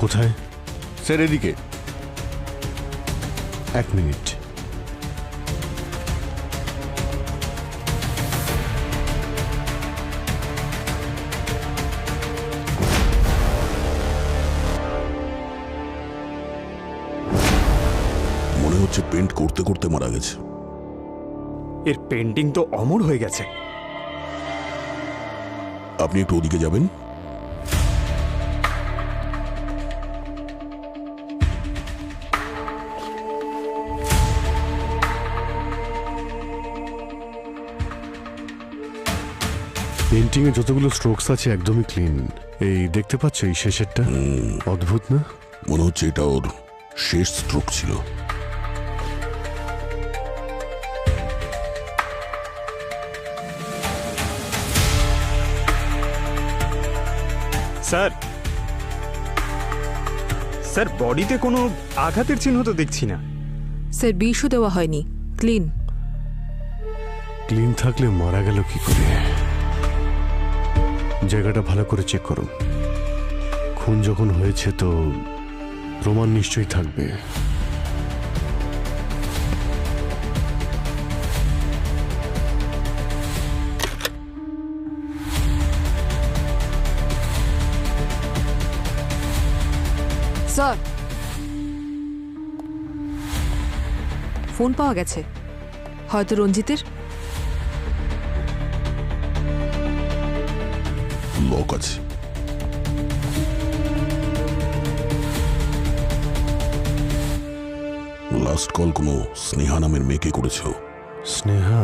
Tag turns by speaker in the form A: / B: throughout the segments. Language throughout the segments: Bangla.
A: কোথায়?
B: স্যার এদিকে।
A: 1 মিনিট।
B: মনে হচ্ছে পেন্ট করতে করতে মারা গেছে।
C: এর পেন্টিং তো অমর হয়ে গেছে।
B: আপনি একটু ওদিকে যাবেন।
A: পেন্টিং এ যতগুলো স্ট্রোকস আছে একদমই ক্লিন। এই দেখতে পাচ্ছ এই শেষেরটা? অদ্ভুত না?
B: মনে হচ্ছে এটা ওর শেষ স্ট্রোক ছিল।
C: স্যার স্যার বডিতে কোনো আঘাতের চিহ্ন তো দেখছি না।
D: স্যার বিষও দেওয়া হয়নি, ক্লিন।
A: ক্লিন থাকলে মারা গেল কি করে? জায়গাটা ভালো করে চেক করুন। খুন যখন হয়েছে তো প্রমাণ নিশ্চয়ই থাকবে।
D: স্যার, ফোন পাওয়া গেছে, হয়তো রঞ্জিতের।
B: লক আছে। লাস্ট কল কোনো স্নেহা নামের মেয়েকে করেছো?
A: স্নেহা?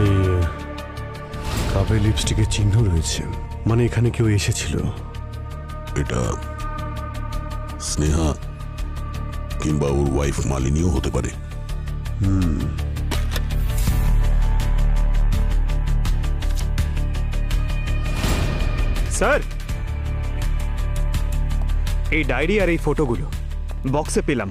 A: এই কাপে লিপস্টিকের চিহ্ন রয়েছে, মানে এখানে কেউ এসেছিল।
B: এটা স্নেহা কিংবা ওর ওয়াইফ মালিনীও হতে পারে।
C: স্যার এই ডায়েরি আর এই ফটোগুলো বক্সে পেলাম।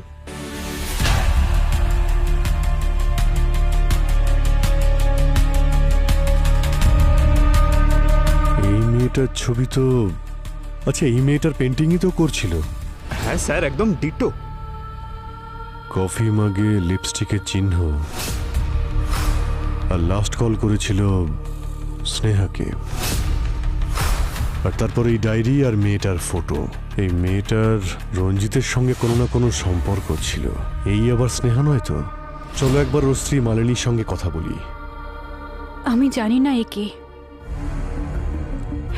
A: এই মেয়েটার ছবি তো, আচ্ছা এই মেয়েটার পেন্টিংই তো করছিল।
C: হ্যাঁ স্যার, একদম ডিটো।
A: কফি মাগে লিপস্টিকের চিহ্ন, আর লাস্ট কল করেছিল স্নেহাকে। আর তারপর এই ডায়েরি আর মেয়েটার ফটো। এই মেয়েটার রঞ্জিতের সঙ্গে কোনো না কোনো সম্পর্ক ছিল। এই আবার স্নেহা নয় তো? চলো একবার ওর স্ত্রী মালিনীর সঙ্গে কথা বলি।
E: আমি জানি না একে।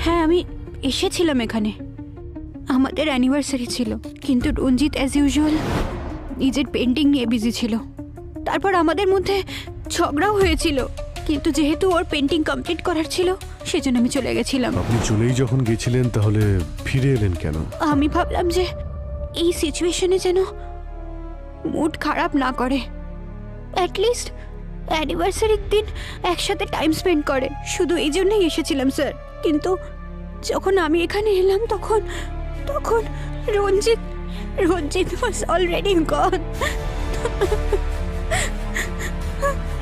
E: হ্যাঁ, আমি এসেছিলাম এখানে, আমাদের অ্যানিভার্সারি ছিল, কিন্তু রঞ্জিত অ্যাজ ইউজুয়াল নিজের পেন্টিং নিয়ে বিজি ছিল। তারপর আমাদের মধ্যে ঝগড়াও হয়েছিল, কিন্তু যেহেতু ওর পেন্টিং কমপ্লিট করার ছিল সেজন্য আমি চলে গেছিলাম।
A: আপনি চলেই যখন গেছিলেন তাহলে ফিরে এলেন কেন?
E: আমি ভাবলাম যে এই সিচুয়েশনে যেন মুড খারাপ না করে, অ্যাটলিস্ট অ্যানিভার্সারির দিন একসাথে টাইম স্পেন্ড করে, শুধু এই জন্যই এসেছিলাম স্যার। কিন্তু যখন আমি এখানে এলাম তখন তখন রঞ্জিত ওয়াজ অলরেডি গন।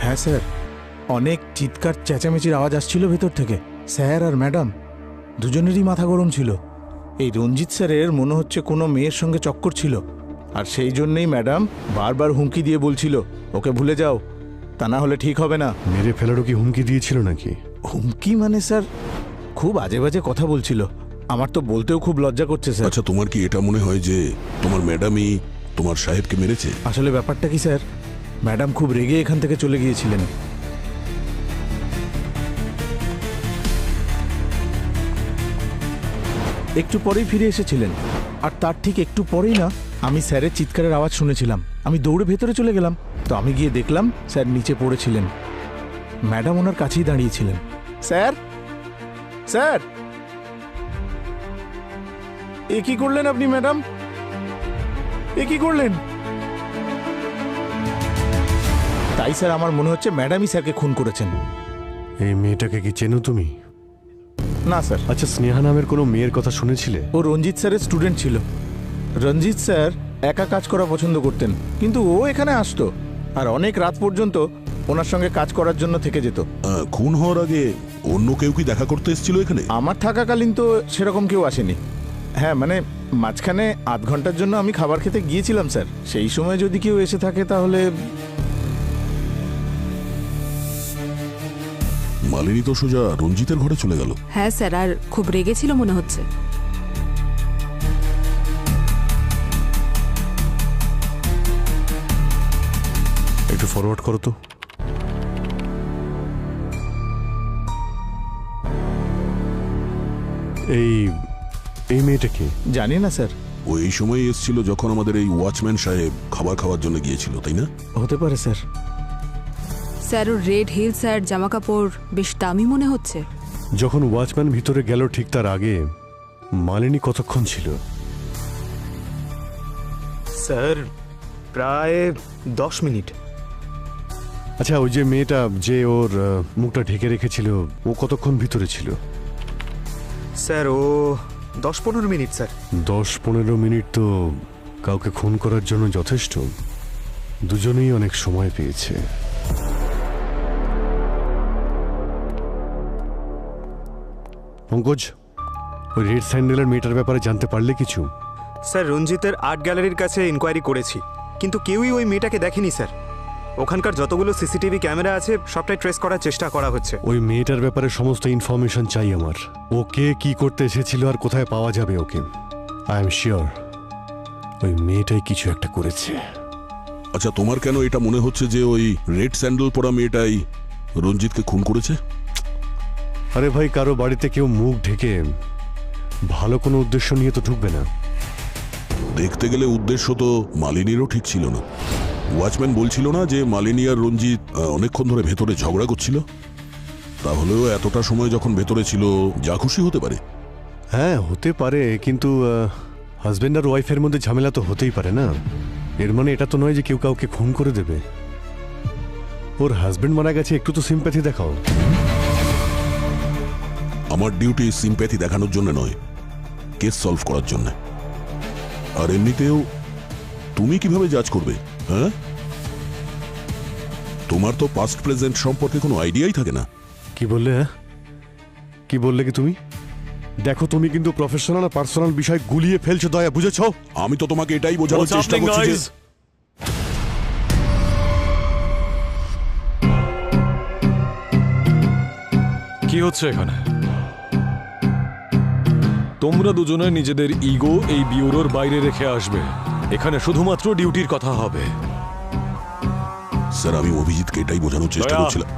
F: হ্যাঁ স্যার, অনেক চিৎকার চেঁচামেচির আওয়াজ আসছিল ভেতর থেকে। স্যার আর ম্যাডাম দুজনেরই মাথা গরম ছিল। এই রঞ্জিত স্যারের মনে হচ্ছে কোনো মেয়ের সঙ্গে চক্কর ছিল, আর সেই জন্যই ম্যাডাম বারবার হুমকি দিয়ে বলছিল ওকে ভুলে যাও, তা না হলে ঠিক হবে না।
A: মেরে ফেলারও কি হুমকি দিয়েছিল নাকি?
F: হুমকি মানে স্যার খুব আজে বাজে কথা বলছিল। আমার তো বলতেও খুব লজ্জা করছে স্যার।
B: আচ্ছা, তোমার কি এটা মনে হয় যে তোমার ম্যাডামই তোমার সাহেবকে মেরেছে?
F: আসলে ব্যাপারটা কি স্যার, ম্যাডাম খুব রেগে এখান থেকে চলে গিয়েছিলেন। একটু পরেই ফিরে এসেছিলেন, আর তার ঠিক একটু পরেই না আমি স্যারের চিৎকারের আওয়াজ শুনেছিলাম। আমি দৌড়ে ভেতরে চলে গেলাম, তো আমি গিয়ে দেখলাম স্যার নিচে পড়েছিলেন, ম্যাডাম ওনার কাছেই দাঁড়িয়েছিলেন। স্যার, স্যার, এ কি করলেন আপনি ম্যাডাম? এ কি করলেন? তাই স্যার আমার মনে হচ্ছে ম্যাডামই স্যারকে খুন করেছেন।
A: এই মেয়েটাকে কি চেনো তুমি?
F: না স্যার।
A: আচ্ছা, স্নেহা নামের কোনো মেয়ের কথা শুনেছিলে?
F: ও রঞ্জিত স্যারের স্টুডেন্ট ছিল। রঞ্জিত স্যার একা কাজ করা পছন্দ করতেন, কিন্তু ও এখানে আসতো আর অনেক রাত পর্যন্ত ওনার সঙ্গে কাজ করার জন্য থেকে যেত।
B: খুন হওয়ার আগে অন্য কেউ কি দেখা করতে এসেছিল এখানে?
F: আমার থাকাকালীন তো সেরকম কেউ আসেনি। হ্যাঁ, মানে মাঝখানে আধ ঘন্টার জন্য আমি খাবার খেতে গিয়েছিলাম স্যার, সেই সময় যদি কেউ এসে থাকে তাহলে।
B: মালিনী তো সোজা রঞ্জিতের ঘরে চলে গেল।
D: হ্যাঁ স্যার, আর খুব রেগেছিল মনে হচ্ছে।
A: একটু ফরওয়ার্ড করো তো। এই এই মেয়েটা কি?
F: জানি না স্যার,
B: ও এই সময় এসেছিল যখন আমাদের এই ওয়াচম্যান সাহেব খাবার খাওয়ার জন্য গিয়েছিল, তাই না?
F: হতে পারে স্যার।
D: স্যার, ওর রেড হিলস আর জামা কাপড় বেশ দামি মনে হচ্ছে।
A: যখন ওয়াচম্যান ভিতরে গেল ঠিক তার আগে মালিনী কতক্ষণ ছিল?
C: স্যার প্রায় 10 মিনিট।
A: আচ্ছা, ওই যে মেয়েটা যে ওর মুখটা ঢেকে রেখেছিল, ও কতক্ষণ ভিতরে ছিল?
C: স্যার ও 10-15 মিনিট স্যার।
A: 10-15 মিনিট তো কাউকে খুন করার জন্য যথেষ্ট। দুজনেই অনেক সময় পেয়েছে। পঙ্কজ, ওই রেড স্যান্ডেলের মেয়েটার ব্যাপারে জানতে পারলে কিছু?
C: স্যার রঞ্জিতের আর্ট গ্যালারির কাছে ইনকোয়ারি করেছি, কিন্তু কেউই ওই মেয়েটাকে দেখেনি স্যার। ওখানকার যতগুলো সিসিটিভি ক্যামেরা আছে সবটাই ট্রেস করার চেষ্টা করা হচ্ছে।
A: ওই মেয়েটার ব্যাপারে সমস্ত ইনফরমেশন চাই আমার। ওকে কি করতে এসেছিল আর কোথায় পাওয়া যাবে ওকে। আই এম শিওর ওই মেয়েটাই কিছু একটা করেছে।
B: আচ্ছা, তোমার কেন এটা মনে হচ্ছে যে ওই রেড স্যান্ডেল পরা মেয়েটাই রঞ্জিতকে খুন করেছে?
A: আরে ভাই, কারো বাড়িতে কেউ মুখ ঢেকে ভালো কোনো উদ্দেশ্য নিয়ে তো ঢুকবে না।
B: দেখতে গেলে উদ্দেশ্য তো মালিনীরও ঠিক ছিল না। ওয়াচম্যান বলছিল না যে মালিনী আর রঞ্জিত অনেকক্ষণ ধরে ভেতরে ঝগড়া করছিল? তাহলেও এতটা সময় যখন ভেতরে ছিল, যা খুশি হতে পারে।
A: হ্যাঁ, হতে পারে, কিন্তু হাজবেন্ড আর ওয়াইফের মধ্যে ঝামেলা তো হতেই পারে না। এর মানে এটা তো নয় যে কেউ কাউকে খুন করে দেবে। ওর হাজবেন্ড মারা গেছে, একটু তো সিম্প্যাথি দেখাও।
B: আমার ডিউটি সিম্প্যাথি দেখানোর জন্য নয়, কেস সলভ করার জন্য। আর এমনিতেও তুমি কিভাবে জাজ করবে? হ্যাঁ, তোমার তো পাস্ট প্রেজেন্ট সম্পর্কে কোনো আইডিয়াই থাকে না।
A: কি বললে? হ্যাঁ, কি বললে কি তুমি? দেখো, তুমি কিন্তু প্রফেশনাল আর পার্সোনাল বিষয় গুলিয়ে ফেলছো দয়া, বুঝেছো?
B: আমি তো তোমাকে এটাই বোঝানোর চেষ্টা করছি যে
G: কি হচ্ছে এখানে? তোমরা দুজনে নিজেদের ইগো এই বিউরোর বাইরে রেখে আসবে। এখানে শুধুমাত্র ডিউটির কথা হবে।
B: স্যার, আমি অভিজিৎকে এটাই বোঝানোর চেষ্টা
G: দয়া।
B: করছিলাম।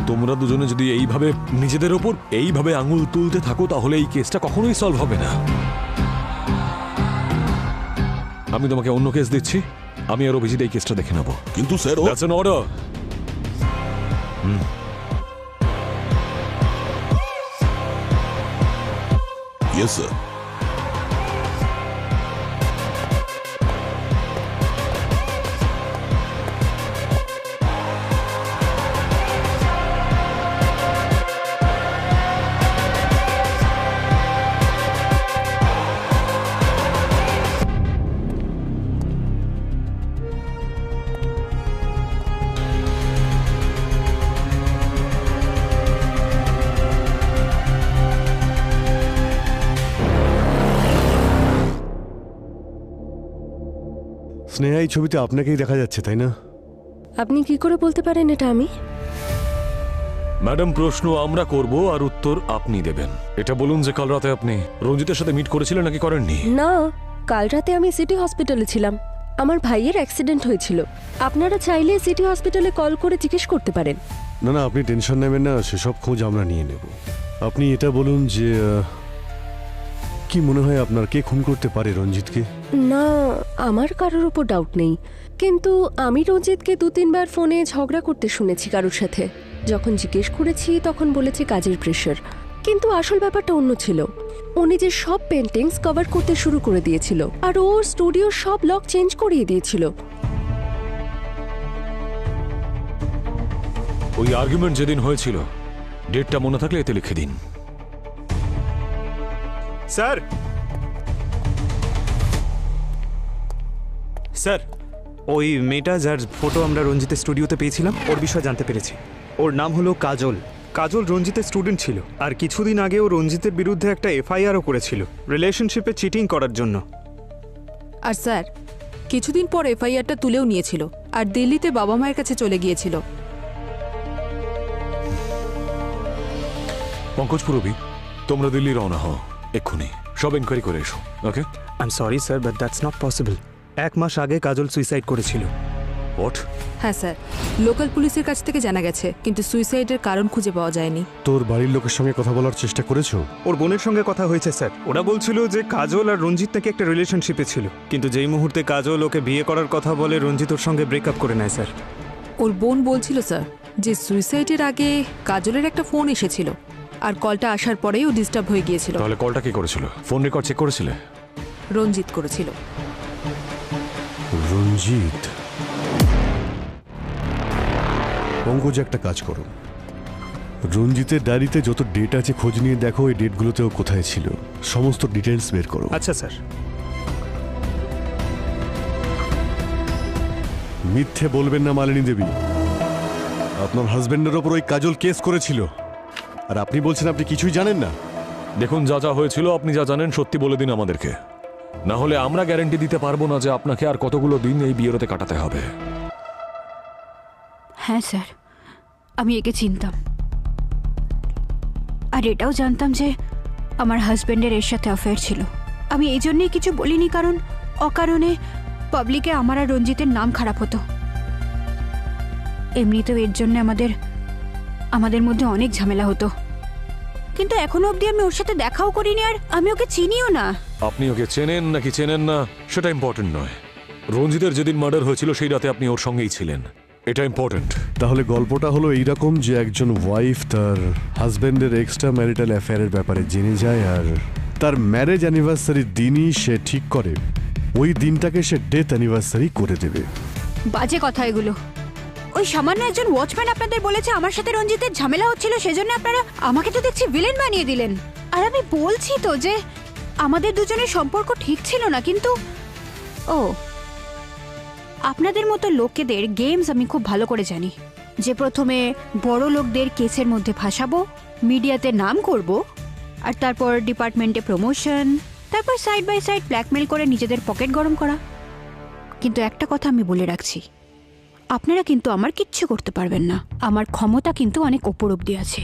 G: তোমরা দুজনে যদি এইভাবে নিজেদের ওপর এইভাবে আঙুল তুলতে থাকো, তাহলে এই কেসটা কখনোই সলভ হবে না। আমি তোমাকে অন্য কেস দিচ্ছি, আমি আর অভিজিৎ এই কেসটা দেখে নেব।
B: কিন্তু sir,
G: that's an order.
B: Yes sir.
A: Sneha, এই ছবিতে আপনাকেই দেখা যাচ্ছে, তাই না?
H: আপনি কি করে বলতে পারেন এটা আমি?
G: ম্যাডাম, প্রশ্ন আমরা করব আর উত্তর আপনি দেবেন। এটা বলুন যে কাল রাতে আপনি রঞ্জিতের সাথে মিট করেছিলেন নাকি করেননি?
H: না, কাল রাতে আমি সিটি হসপিটালে ছিলাম। আমার ভাইয়ের অ্যাক্সিডেন্ট হয়েছিল। আপনারা চাইলে সিটি হসপিটালে কল করে জিজ্ঞেস করতে পারেন।
A: না না, আপনি টেনশন নেবেন না, সেসব খোঁজ আমরা নিয়ে নেব। আপনি এটা বলুন যে কি মনে হয় আপনার, কে খুন করতে পারে রঞ্জিতকে?
H: না, আমার কারোর উপর ডাউট নেই, কিন্তু আমি রঞ্জিতকে 2-3 বার ফোনে ঝগড়া করতে শুনেছি কারোর সাথে। যখন জিজ্ঞেস করেছি তখন বলেছে কাজের প্রেশার, কিন্তু আসল ব্যাপারটা অন্য ছিল। ও নিজের সব পেন্টিংস কভার করতে শুরু করে দিয়েছিল আর ওর স্টুডিওর সব লক চেঞ্জ করিয়ে দিয়েছিল।
G: ওই আর্গুমেন্ট যেদিন হয়েছিল, ডেটটা মনে থাকলে এতে লিখে দিন।
C: স্যার স্যার ওই মেয়েটা যার ফটো আমরা রঞ্জিতের স্টুডিওতে পেয়েছিলাম ওর বিষয়ে জানতে পেরেছি। ওর নাম হলো কাজল। কাজল রঞ্জিতের স্টুডেন্ট ছিল, আর কিছুদিন আগে ও রঞ্জিতের বিরুদ্ধে একটা এফআইআরও করেছিল রিলেশনশিপে চিটিং করার জন্য।
D: আর স্যার কিছুদিন পর এফআইআরটা তুলেও নিয়েছিল আর দিল্লিতে বাবা মায়ের কাছে চলে গিয়েছিল।
G: পঙ্কজ পুরবি, তোমরা দিল্লি রওনা হও এক্ষুনি, সব এনকোয়ারি করে এসো। Okay?
C: I am sorry sir, but that's not possible. 1 মাস আগে কাজল সুইসাইড করেছিল।
G: হোয়াট?
D: হ্যাঁ স্যার, লোকাল পুলিশের কাছ থেকে জানা গেছে, কিন্তু সুইসাইডের কারণ খুঁজে পাওয়া যায়নি।
A: তোর বাড়ির লোকের সঙ্গে কথা বলার চেষ্টা করেছো?
C: ওর বোনের সঙ্গে কথা হয়েছে স্যার। ওরা বলছিল যে কাজল আর রঞ্জিত নাকি একটা রিলেশনশিপে ছিল, কিন্তু যেই মুহূর্তে কাজল ওকে বিয়ে করার কথা বলে রঞ্জিত ওর সঙ্গে ব্রেকআপ করে নেয় স্যার।
D: ওর বোন বলছিল স্যার যে সুইসাইডের আগে কাজলের একটা ফোন এসেছিল, আর কলটা আসার পরেই ও ডিস্টার্ব হয়ে গিয়েছিল।
G: তাহলে কলটা কি করেছিল? ফোন রেকর্ড চেক করেছিলে?
D: রঞ্জিত করেছিল।
A: রঞ্জিত? পঙ্কজ, একটা কাজ করো, রঞ্জিতের ডায়েরিতে যত ডেট আছে খোঁজ নিয়ে দেখো এই ডেটগুলোতেও কোথায় ছিল, সমস্ত ডিটেলস বের করো।
C: আচ্ছা স্যার।
A: মিথ্যে বলবেন না মালিনী দেবী, আপনার হাজবেন্ডের ওপর ওই কাজল কেস করেছিল, আর আপনি বলছেন আপনি কিছুই জানেন না।
G: দেখুন, যা যা হয়েছিল আপনি যা জানেন সত্যি বলে দিন আমাদেরকে, না হলে আমরা গ্যারান্টি দিতে পারবো না যে আপনাকে আর কতগুলো দিন এই বিয়েতে কাটাতে হবে।
E: হ্যাঁ স্যার, আমি একে চিনতাম, আর এটাও জানতাম যে আমার হাজবেন্ডের এর সাথে অ্যাফেয়ার ছিল। আমি এই জন্যই কিছু বলিনি, কারণ অকারণে পাবলিকে আমার আর রঞ্জিতের নাম খারাপ হতো। এমনিতেও এর জন্য আমাদের মধ্যে অনেক ঝামেলা হতো, কিন্তু এখনো অবধি আমি ওর সাথে দেখাও করিনি, আর আমি ওকে চিনিও না।
G: আপনি ওকে চেনেন নাকি চেনেন না সেটা ইম্পর্টেন্ট নয়। রঞ্জিতের যেদিন মার্ডার হয়েছিল সেই রাতে আপনি ওর সঙ্গেই ছিলেন, এটা ইম্পর্টেন্ট।
A: তাহলে গল্পটা হলো এইরকম যে একজন ওয়াইফ তার হাজবেন্ডের এক্সট্রা ম্যারিটাল অ্যাফেয়ারের ব্যাপারে জেনে যায়, আর তার ম্যারেজ অ্যানিভার্সারির দিনই সে ঠিক করে ওই দিনটাকে সে ডেথ অ্যানিভার্সারি করে দেবে।
E: বাজে কথা এগুলো। ওই সামান্য একজন ওয়াচম্যান আপনাদের বলেছে আমার সাথে রঞ্জিতের ঝামেলা হচ্ছিল, সেজন্য আপনারা আমাকে তো দেখছি ভিলেন বানিয়ে দিলেন। আর আমি বলছি তো যে আমাদের দুজনের সম্পর্ক ঠিক ছিল না, কিন্তু ও আপনাদের মতো লোকেদের গেমস আমি খুব ভালো করে জানি, যে প্রথমে বড় লোকদের কেসের মধ্যে ফাঁসাবো, মিডিয়াতে নাম করব, আর তারপর ডিপার্টমেন্টে প্রমোশন, তারপর সাইড বাই সাইড ব্ল্যাকমেল করে নিজেদের পকেট গরম করা। কিন্তু একটা কথা আমি বলে রাখছি, আপনারা কিন্তু আমার কিচ্ছু করতে পারবেন না। আমার ক্ষমতা কিন্তু অনেক ওপর অব্দি আছে।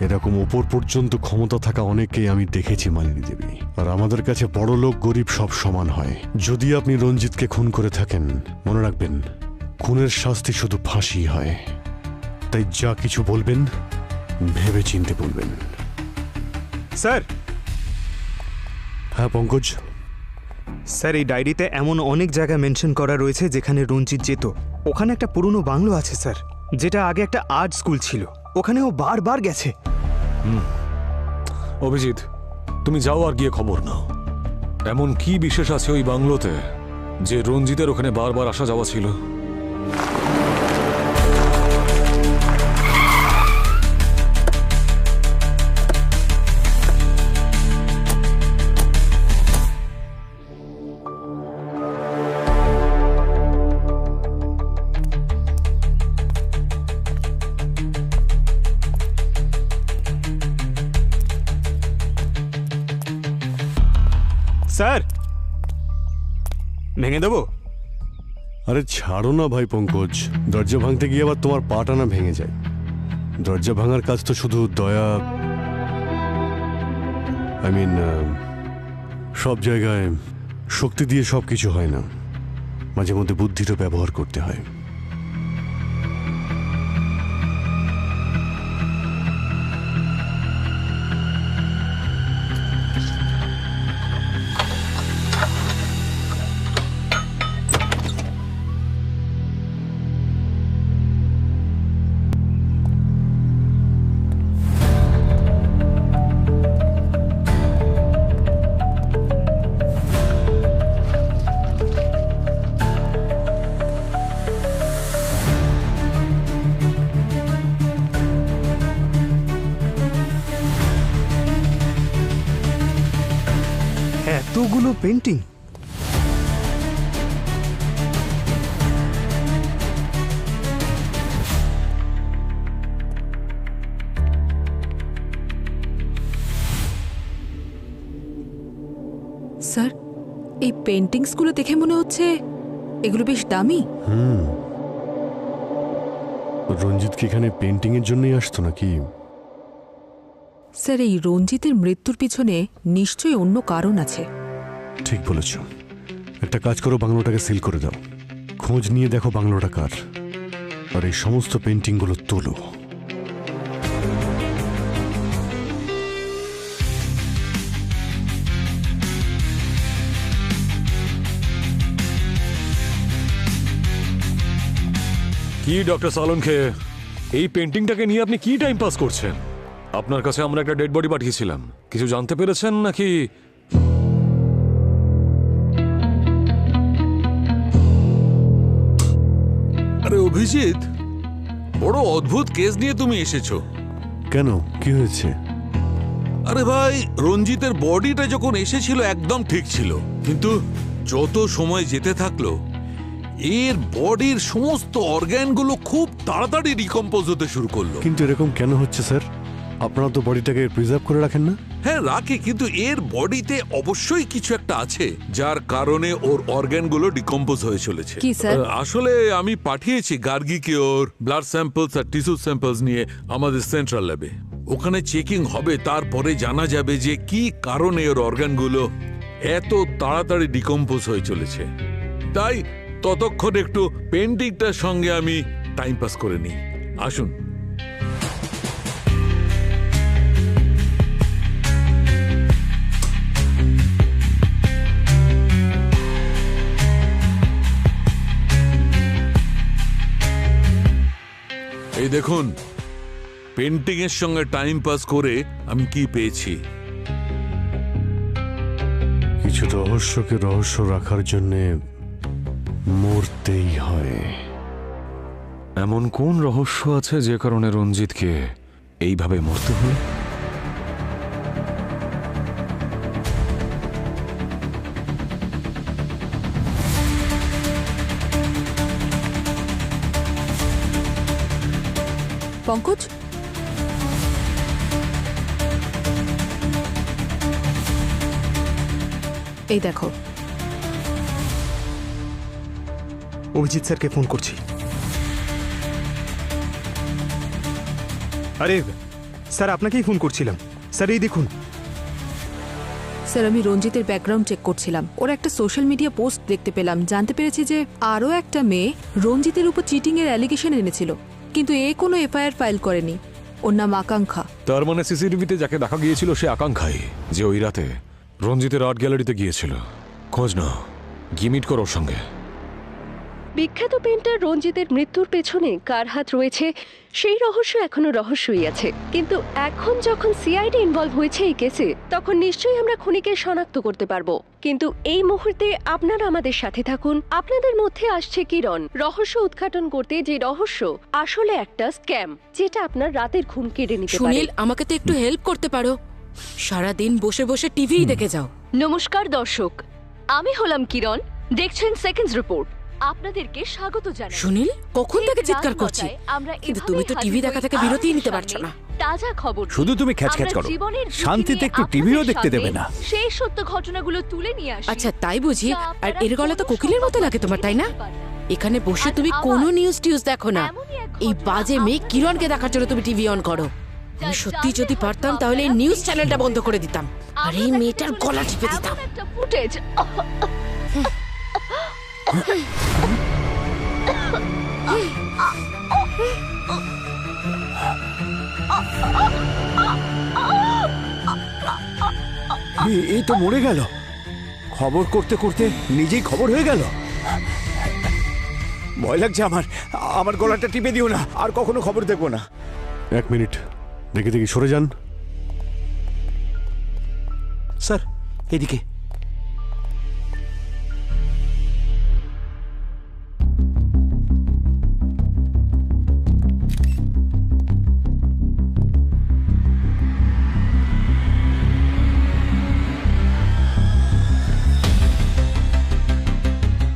A: এরকম ওপর পর্যন্ত ক্ষমতা থাকা অনেককেই আমি দেখেছি মালিনী দেবী, আর আমাদের কাছে বড় লোক গরিব সব সমান হয়। যদি আপনি রঞ্জিতকে খুন করে থাকেন, মনে রাখবেন খুনের শাস্তি শুধু ফাঁসি হয়। তাই যা কিছু বলবেন ভেবে চিনতে বলবেন।
C: স্যার।
A: হ্যাঁ পঙ্কজ?
C: স্যার, এই ডায়েরিতে এমন অনেক জায়গা মেনশন করা রয়েছে যেখানে রঞ্জিত যেত। ওখানে একটা পুরনো বাংলো আছে স্যার, যেটা আগে একটা আর্ট স্কুল ছিল, ওখানে ও বারবার গেছে।
G: অভিজিৎ, তুমি যাও আর গিয়ে খবর নাও, এমন কি বিশেষ আছে ওই বাংলোতে যে রঞ্জিতের ওখানে বারবার আসা যাওয়া ছিল।
C: স্যার, ভেঙে দেবো?
A: আরে ছাড়ো না ভাই পঙ্কজ, দরজা ভাঙতে গিয়ে আবার তোমার পাটা না ভেঙে যায়। দরজা ভাঙার কাজ তো শুধু দয়া, সব জায়গায় শক্তি দিয়ে সব কিছু হয় না, মাঝে মধ্যে বুদ্ধিরও ব্যবহার করতে হয়।
C: এতগুলো পেন্টিং!
D: স্যার, এই পেন্টিংসগুলো দেখে মনে হচ্ছে এগুলো বেশ দামি।
A: রঞ্জিত কি এখানে পেন্টিং এর জন্যই আসতো নাকি?
D: স্যার, এই রঞ্জিতের মৃত্যুর পিছনে নিশ্চয়ই অন্য কারণ আছে।
A: ঠিক বলেছ। একটা কাজ করো, বাংলোটাকে সিল করে দাও। খোঁজ নিয়ে দেখো বাংলোটা কার, আর এই সমস্ত পেন্টিংগুলো তোলো।
G: কি ডক্টর সালনকে, এই পেন্টিংটাকে নিয়ে আপনি কি টাইম পাস করছেন? আপনার কাছে আমরা একটা ডেড বডি পাঠিয়েছিলাম, কিছু জানতে পেরেছেন নাকি?
I: আরে অভিজিৎ, বড় অদ্ভুত কেস নিয়ে তুমি এসেছো।
A: কেন, কি হয়েছে?
I: আরে ভাই, রঞ্জিতের বডিটা যখন এসেছিল একদম ঠিক ছিল, কিন্তু যত সময় যেতে থাকলো এর বডির সমস্ত অর্গ্যানগুলো খুব তাড়াতাড়ি ডিকম্পোজ হতে শুরু করলো।
A: কিন্তু এরকম কেন হচ্ছে স্যার? আপনারা তো বডিটাকে প্রিজার্ভ করে রাখেন না?
I: হ্যাঁ রাখি, কিন্তু এর বডিতে অবশ্যই কিছু একটা আছে যার কারণে ওর অর্গ্যানগুলো ডিকম্পোজ হয়ে চলেছে।
D: কি স্যার?
I: আসলে আমি পাঠিয়েছি গার্গিকে ওর ব্লাড স্যাম্পলস আর টিস্যু স্যাম্পলস নিয়ে আমাদের সেন্ট্রাল ল্যাবে। ওখানে চেকিং হবে, তারপরে জানা যাবে যে কি কারণে ওর অর্গ্যানগুলো এত তাড়াতাড়ি ডিকম্পোজ হয়ে চলেছে। তাই ততক্ষণ একটু পেন্টিংটার সঙ্গে আমি টাইম পাস করে নিই। আসুন। এই দেখুন, পেন্টিং এর সঙ্গে টাইম পাস করে আমি কি পেয়েছি।
A: কিছু রহস্যকে রহস্য রাখার জন্যে মরতেই হয়।
G: এমন কোন রহস্য আছে যে কারণে রঞ্জিতকে এইভাবে মরতে হলো?
D: পঙ্কজ, এই দেখো।
C: অভিজিৎ স্যারকে ফোন করছি। আরে স্যার, আপনাকেই ফোন করছিলাম। স্যার এই দেখুন।
D: স্যার, আমি রঞ্জিতের ব্যাকগ্রাউন্ড চেক করছিলাম। ওর একটা সোশ্যাল মিডিয়া পোস্ট দেখতে পেলাম। জানতে পেরেছি যে আরও একটা মেয়ে রঞ্জিতের উপর চিটিং এর অ্যালিগেশন এনেছিল, কিন্তু এ কোনো এফআইআর ফাইল করেনি। ওর নাম আকাঙ্ক্ষা।
G: তার মানে সিসিটিভিতে যাকে দেখা গিয়েছিল সে আকাঙ্ক্ষাই, যে ওই রাতে রঞ্জিতের আর্ট গ্যালারিতে গিয়েছিল। খোঁজ নাও, গিয়ে মিট করো ওর সঙ্গে।
H: বিখ্যাত পেন্টার রঞ্জিতের মৃত্যুর পেছনে কার হাত রয়েছে সেই রহস্য এখনো রহস্যই আছে, কিন্তু এখন যখন সিআইডি ইনভলভ হয়েছে এই কেসে, তখন নিশ্চয়ই আমরা খুনিকে শনাক্ত করতে পারবো। কিন্তু এই মুহূর্তে আপনারা আমাদের সাথে থাকুন। আপনাদের মধ্যে আসছে কিরণ, রহস্য উদ্ঘাটন করতে, যে রহস্য আসলে একটা স্ক্যাম, যেটা আপনার রাতের ঘুম কেড়ে নিতে পারে।
J: সুনীল, আমাকে তো একটু হেল্প করতে পারো? সারাদিন বসে বসে টিভিই দেখে যাও।
H: নমস্কার দর্শক, আমি হলাম কিরণ, দেখছেন সেকেন্ডস রিপোর্ট। আপনাদেরকে স্বাগত জানাই।
J: সুনীল, কখন থেকে চিৎকার করছি, কিন্তু তুমি তো টিভি দেখা থেকে বিরতিই নিতে পারছো না।
H: তাজা খবর
K: শুধু তুমি খ্যাচখ্যাচ করো, শান্তিতে একটু টিভিও দেখতে দেবে না।
H: সেই সত্য ঘটনাগুলো তুলে নিয়ে আসি।
J: আচ্ছা তাই বুঝি? আর এর গলা তো কোকিলের মতো লাগে তোমার, তাই না? এখানে বসে তুমি কোনো নিউজ টিউজ দেখো না, এই বাজে মেয়ে কিরণকে দেখার জন্য তুমি টিভি অন করো। আমি সত্যি যদি পারতাম তাহলে এই নিউজ চ্যানেলটা বন্ধ করে দিতাম, আর এই মেয়েটার গলা টিপে দিতাম।
H: ফুটেজ
K: এই তো মরে গেল। খবর করতে করতে নিজেই খবর হয়ে গেল। ভয় লাগছে আমার। আমার গলাটা টিপে দিও না, আর কখনো খবর দেখবো না।
A: 1 মিনিট, দেখে দেখি সরে যান।
K: স্যার এদিকে।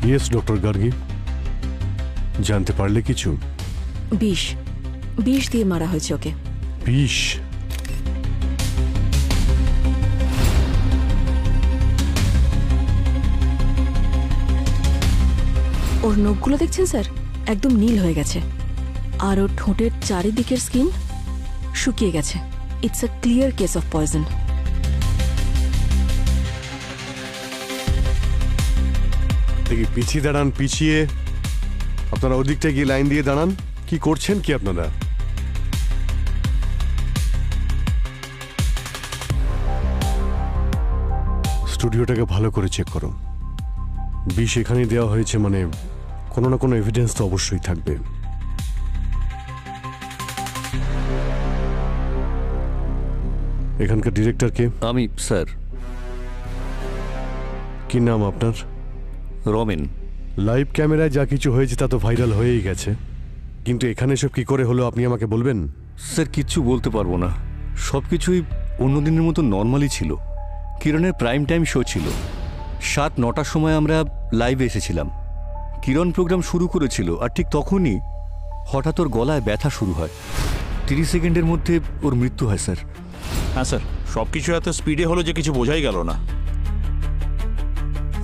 A: ইয়েস ডক্টর গার্গী, জানতে পারলে কিছু?
J: বিষ দিয়ে মারা হয়েছে ওকে।
L: ওর নখগুলো দেখছেন স্যার, একদম নীল হয়ে গেছে, আর ওর ঠোঁটের চারিদিকের স্কিন শুকিয়ে গেছে। It's a clear case of poison.
A: দেখি পিছিয়ে দাঁড়ান, পিছিয়ে। আপনারা ওদিকটা গিয়ে লাইন দিয়ে দাঁড়ান। কি করছেন কি আপনারা? স্টুডিওটাকে ভালো করে চেক করো। বিষ এখানেই দেওয়া হয়েছে মানে কোনো না কোনো এভিডেন্স তো অবশ্যই থাকবে। এখানকার ডিরেক্টর কে?
M: আমি স্যার।
A: কি নাম আপনার?
M: রমেন।
A: লাইভ ক্যামেরায় যা কিছু হয়েছে তা তো ভাইরাল হয়েই গেছে, কিন্তু এখানে সব কি করে হলো আপনি আমাকে বলবেন?
M: স্যার কিচ্ছু বলতে পারবো না, সব কিছুই অন্যদিনের মতো নর্মালি ছিল। কিরণের প্রাইম টাইম শো ছিল, 7-9টার সময় আমরা লাইভে এসেছিলাম। কিরণ প্রোগ্রাম শুরু করেছিল, আর ঠিক তখনই হঠাৎ ওর গলায় ব্যথা শুরু হয়। 30 সেকেন্ডের মধ্যে ওর মৃত্যু হয় স্যার।
F: হ্যাঁ স্যার, সব কিছু এত স্পিডে হলো যে কিছু বোঝাই গেল না।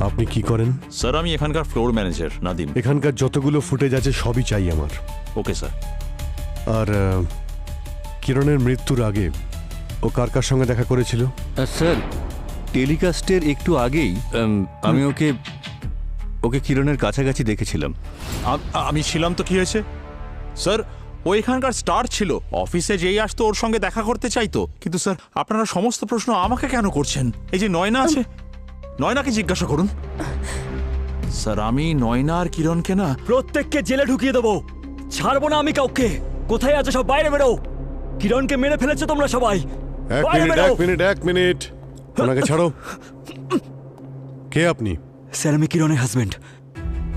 A: আপনি কি করেন?
F: স্যার আমি এখানকার ফ্লোর ম্যানেজার নাদিম।
A: এখানকার যতগুলো ফুটেজ আছে সবই চাই আমার।
F: Okay sir.
A: আর কিরণের মৃত্যুর আগে ও কার কার সঙ্গে দেখা করেছিল?
M: স্যার টেলিকাস্টের একটু আগেই আমি ওকে কিরণের কাছাকাছি দেখেছিলাম।
F: আমি ছিলাম তো কি হয়েছে স্যার, ও এখানকার স্টার ছিল, অফিসে যেই আসতো ওর সঙ্গে দেখা করতে চাইতো। কিন্তু স্যার আপনারা সমস্ত প্রশ্ন আমাকে কেন করছেন? এই যে নয়না আছে, নয়নাকে জিজ্ঞাসা করুন। স্যার আমি নয়না আর কিরণকে না,
N: প্রত্যেককে জেলে ঢুকিয়ে দেবো, ছাড়বো না আমি কাউকে। কোথায় আছে সব বাইরে বেরো। কিরণকে মেরে ফেলেছো তোমরা সবাই।
A: এক মিনিট ওনাকে ছাড়ো। কে আপনি?
N: স্যার আমি কিরণের হাজবেন্ড।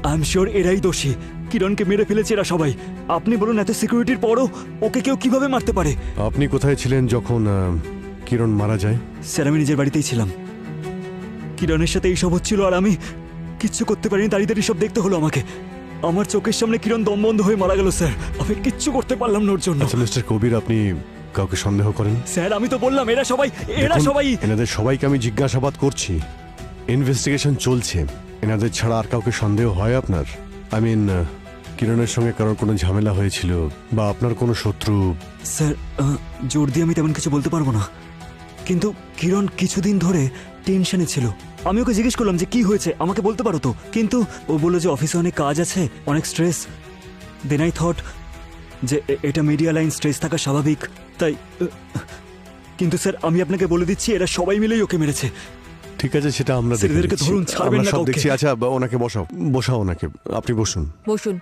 N: আই এম শিওর এরাই দোষী, কিরণকে মেরে ফেলেছে এরা সবাই। আপনি বলুন এত সিকিউরিটির পরও ওকে কেউ কিভাবে মারতে পারে?
A: আপনি কোথায় ছিলেন যখন কিরণ মারা যায়?
N: স্যার আমি নিজের বাড়িতেই ছিলাম, কিরণের সাথে এইসব হচ্ছিল আর আমি কিচ্ছু করতে পারিনি। দাঁড়িয়ে দাঁড়িয়ে সব দেখতে হলো আমাকে। আমার চোখের সামনে কিরণ দম বন্ধ হয়ে মারা গেল স্যার, আমি কিচ্ছু করতে পারলাম না ওর জন্য।
A: আচ্ছা মিস্টার কবির, আপনি কাউকে সন্দেহ করেন?
N: স্যার আমি তো বললাম এরা সবাই
A: এনাদের সবাইকে আমি জিজ্ঞাসাবাদ করছি, ইনভেস্টিগেশন চলছে। এনাদের ছাড়া আর কাউকে সন্দেহ হয় আপনার? আই মিন কিরণের সঙ্গে কারোর কোনো ঝামেলা হয়েছিল বা আপনার কোনো শত্রু?
N: স্যার জোর দিয়ে আমি তেমন কিছু বলতে পারবো না, কিন্তু কিরণ কিছুদিন ধরে টেনশনে ছিল। আমি ওকে জিজ্ঞেস করলাম যে কি হয়েছে, আমাকে বলতে পারো তো, কিন্তু ও বললো যে অফিসে অনেক কাজ আছে, অনেক স্ট্রেস। দেন আই থট যে এটা মিডিয়া লাইন, স্ট্রেস থাকা স্বাভাবিক, তাই। কিন্তু স্যার আমি আপনাকে বলে দিচ্ছি এরা সবাই মিলেই ওকে মেরেছে।
A: ঠিক আছে, সেটা আমরা
N: এদেরকে ধরুন, ছাড়বেন না কাউকে।
A: দেখছি। আচ্ছা ওনাকে বসাও ওনাকে। আপনি বসুন।
D: বসুন।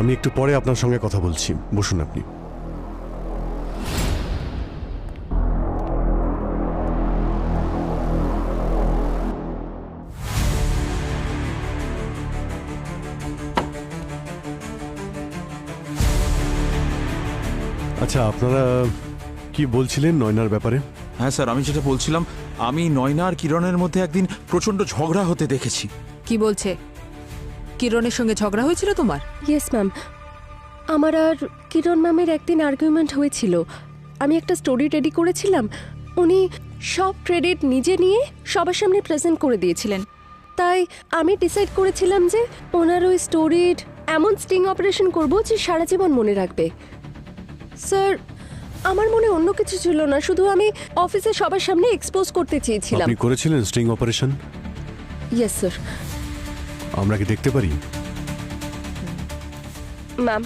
A: আমি একটু পরে আপনার সঙ্গে কথা বলছি, বসুন আপনি। আচ্ছা আপনারা কি বলছিলেন নয়নার ব্যাপারে?
F: হ্যাঁ স্যার, আমি যেটা বলছিলাম, আমি নয়না আর কিরণের মধ্যে একদিন প্রচন্ড ঝগড়া হতে দেখেছি।
D: কি বলছে? কিরণের সঙ্গে ঝগড়া হয়েছিল তোমার?
H: ইয়েস ম্যাম, আমার আর কিরণ ম্যামের একদিন আর্গুমেন্ট হয়েছিল। আমি একটা স্টোরি রেডি করেছিলাম, উনি সব ক্রেডিট নিজে নিয়ে সবার সামনে প্রেজেন্ট করে দিয়েছিলেন। তাই আমি ডিসাইড করেছিলাম যে ওনার ওই স্টোরির এমন স্টিং অপারেশন করব যে সারা জীবন মনে রাখবে। স্যার আমার মনে অন্য কিছু ছিল না, শুধু আমি অফিসে সবার সামনে এক্সপোজ করতে চেয়েছিলাম।
A: আপনি করেছিলেন স্টিং অপারেশন?
H: Yes sir.
A: আমরা কি দেখতে পারি?
H: Ma'am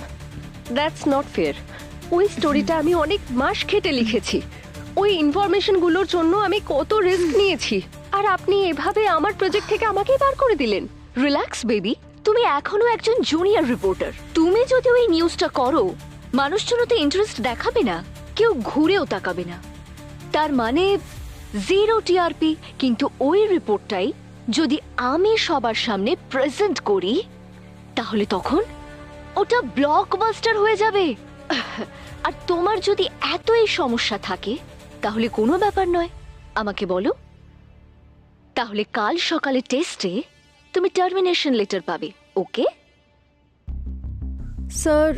H: that's not fair. ওই স্টোরিটা আমি অনেক মাস খেটে লিখেছি, ওই ইনফরমেশনগুলোর জন্য আমি কত রিস্ক নিয়েছি, আর আপনি এভাবে আমার প্রজেক্ট থেকে আমাকেই বার করে দিলেন।
O: রিল্যাক্স বেবি, তুমি এখনো একজন জুনিয়র রিপোর্টার। তুমি যদি ওই নিউজটা করো, মানুষজন তো ইন্টারেস্ট দেখাবে না, কেউ ঘুরেও তাকাবে না। তার মানে 0 টিআরপি। কিন্তু ওই রিপোর্টটাই যদি আমি সবার সামনে প্রেজেন্ট করি, তাহলে তখন ওটা ব্লকবাস্টার হয়ে যাবে। আর তোমার যদি এতই সমস্যা থাকে তাহলে কোনো ব্যাপার নয়, আমাকে বলো। তাহলে কাল সকালে টেস্টে তুমি টার্মিনেশন লেটার পাবে, ওকে?
H: স্যার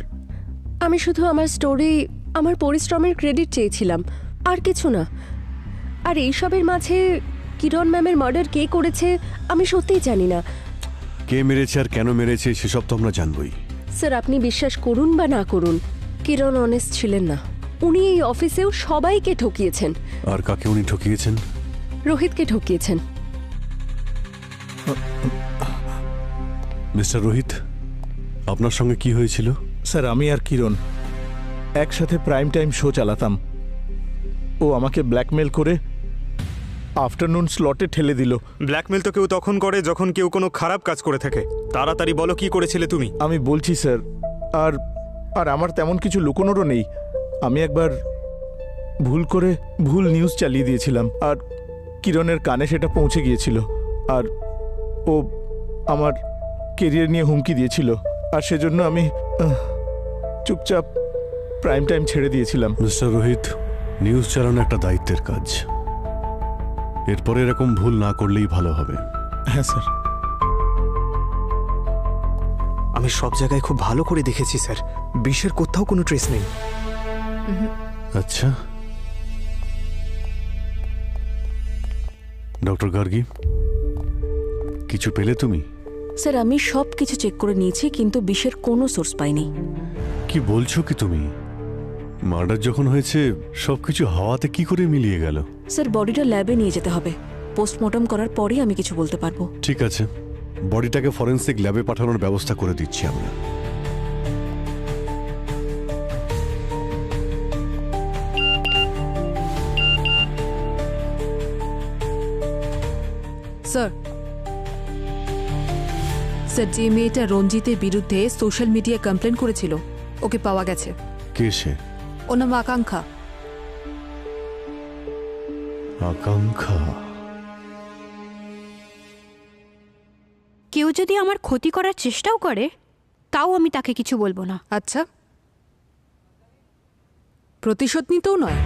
H: আমি শুধু আমার স্টোরি, আমার পরিশ্রমের ক্রেডিট চেয়েছিলাম, আর কিছু না। আর এইসবের মাঝে কিরণ ম্যামের মার্ডার কে করেছে আমি সত্যিই জানি না।
A: কে মেরেছে আর কেন মেরেছে সেসব তো আমরা জানবই।
H: স্যার আপনি বিশ্বাস করুন বা না করুন, কিরণ অনেস্ট ছিলেন না। উনি এই অফিসেও সবাইকে ঠকিয়েছেন।
A: আর কাকে উনি ঠকিয়েছেন?
H: রোহিতকে ঠকিয়েছেন।
A: মিস্টার রোহিত, আপনার সঙ্গে কি হয়েছিল?
F: স্যার আমি আর কিরণ একসাথে প্রাইম টাইম শো চালাতাম। ও আমাকে ব্ল্যাকমেল করে আফটারনুন স্লটে ঠেলে দিল।
C: ব্ল্যাকমেল তো কেউ তখন করে যখন কেউ কোনো খারাপ কাজ করে থাকে। তাড়াতাড়ি বলো কি করেছিলে তুমি।
F: আমি বলছি স্যার, আর আর আমার তেমন কিছু লুকোনোরও নেই। আমি একবার ভুল নিউজ চালিয়ে দিয়েছিলাম, আর কিরণের কানে সেটা পৌঁছে গিয়েছিল, আর ও আমার কেরিয়ার নিয়ে হুমকি দিয়েছিল, আর সেজন্য আমি চুপচাপ প্রাইম টাইম ছেড়ে দিয়েছিলাম।
A: মিস্টার রোহিত, নিউজ চালানো একটা দায়িত্বের কাজ। এরপরে এরকম ভুল না করলেই ভালো হবে।
F: হ্যাঁ স্যার।
C: আমি সব জায়গায় খুব ভালো করে দেখেছি স্যার, বিষের কোথাও কোনো ট্রেস নেই।
A: আচ্ছা ডক্টর গার্গী, কিছু পেলে তুমি?
L: স্যার আমি সব কিছু চেক করে নিয়েছি, কিন্তু বিষের কোনো সোর্স পাইনি।
A: কি বলছো কি তুমি? মার্ডার যখন হয়েছে সবকিছু হাওয়াতে কি করে মিলিয়ে গেল?
L: স্যার বডিটা ল্যাবে নিয়ে যেতে হবে, পোস্টমর্টম করার পরেই আমি কিছু বলতে পারবো।
A: ঠিক আছে, বডিটাকে ফরেন্সিক ল্যাবে পাঠানোর ব্যবস্থা করে দিচ্ছি আমরা।
D: স্যার, স্যার যে মেয়েটা রঞ্জিতের বিরুদ্ধে সোশ্যাল মিডিয়া কমপ্লেন করেছিল ওকে পাওয়া গেছে।
A: কে সে?
D: ওর নাম আকাঙ্ক্ষা।
A: আকাঙ্ক্ষা?
E: কেউ যদি আমার ক্ষতি করার চেষ্টাও করে তাও আমি তাকে কিছু বলবো না।
D: আচ্ছা, প্রতিশোধ নিতেও নয়?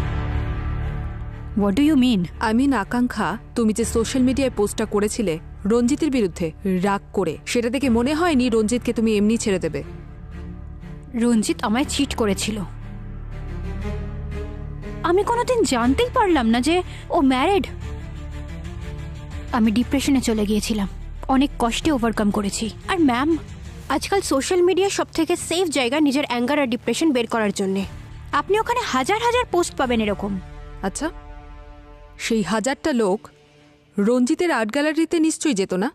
E: What do you mean?
D: I mean আকাঙ্ক্ষা, তুমি যে সোশ্যাল মিডিয়ায় পোস্টটা করেছিলে রঞ্জিতের বিরুদ্ধে রাগ করে, সেটা দেখে মনে হয়নি রঞ্জিতকে তুমি এমনি ছেড়ে দেবে।
E: রঞ্জিত আমায় চিট করেছিল। আমি কোনোদিন জানতেই পারলাম না যে ও ম্যারিড। আমি ডিপ্রেশনে চলে গিয়েছিলাম, অনেক কষ্টে ওভারকাম করেছি। আর ম্যাম, আজকাল সোশ্যাল মিডিয়া সব থেকে সেফ জায়গা নিজের অ্যাঙ্গার আর ডিপ্রেশন বের করার জন্যে। আপনি ওখানে হাজার হাজার পোস্ট পাবেন এরকম।
D: আচ্ছা, সেই হাজারটা লোক রঞ্জিতের আর্ট গ্যালারিতে নিশ্চয়ই যেত না?